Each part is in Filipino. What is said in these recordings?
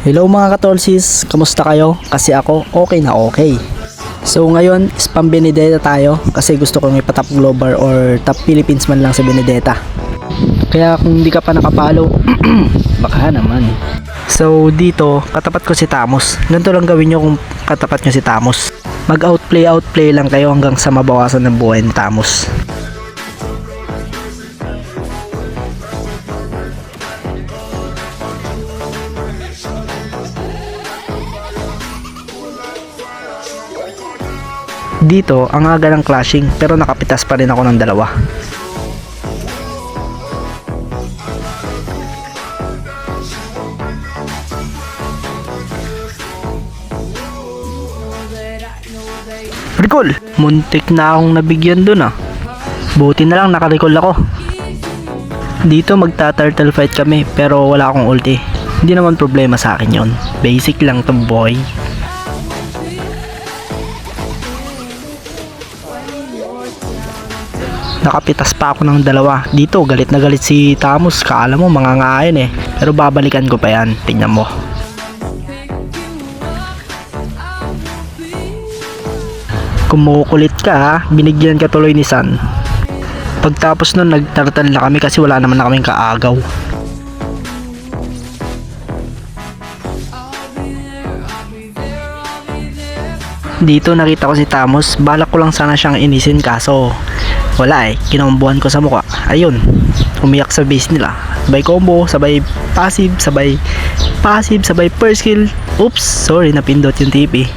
Hello mga katolsis, kamusta kayo? Kasi ako okay na okay. So ngayon is pang Benedetta tayo kasi gusto kong ipatap global or top Philippines man lang sa Benedetta. Kaya kung hindi ka pa nakapalo, baka naman. So dito, katapat ko si Tamos. Ganito lang gawin nyo kung katapat nyo si Tamos. Mag-outplay lang kayo hanggang sa mabawasan ng buhay ni Tamos. Dito, ang aga ng clashing pero nakapitas pa rin ako ng dalawa. Recall! Muntik na akong nabigyan dun ah. Buti na lang naka-recall ako. Dito magta-turtle fight kami pero wala akong ulti. Hindi naman problema sa akin yon. Basic lang to boy. Nakapitas pa ako ng dalawa. Dito galit na galit si Tamos. Kaala mo mangangain eh. Pero babalikan ko pa yan. Tingnan mo. Kumukulit ka ha. Binigyan ka tuloy ni San. Pagtapos nun nagtartan na kami kasi wala naman na kaming kaagaw. Dito nakita ko si Tamos. Balak ko lang sana siyang inisin kaso wala eh, kinombohan ko sa mukha. Ayun, umiyak sa base nila. Sabay combo, sabay passive, sabay first kill. Oops, sorry, napindot yung TP.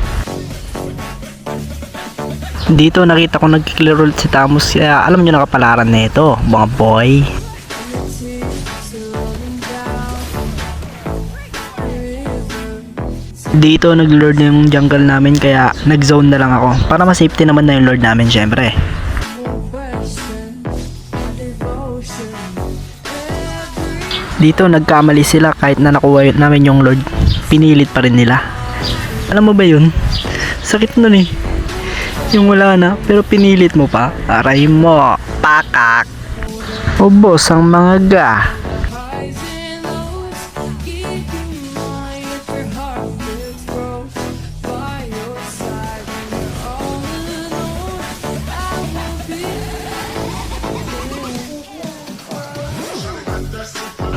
Dito nakita ko nag-clear ult si Tamos. Kaya alam nyo nakapalaran na ito, mga boy. Dito nag-lord na yung jungle namin kaya nag-zone na lang ako. Para ma-safety naman na yung lord namin syempre. Dito nagkamali sila kahit na nakuha namin yung lord. Pinilit pa rin nila. Alam mo ba yun? Sakit nun eh. Yung wala na pero pinilit mo pa. Aray mo. Pakak. Ubos ang mga ga.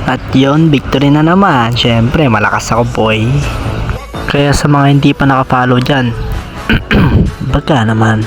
At yun, victory na naman. Syempre, malakas ako boy. Kaya sa mga hindi pa nakapollow dyan, baka naman.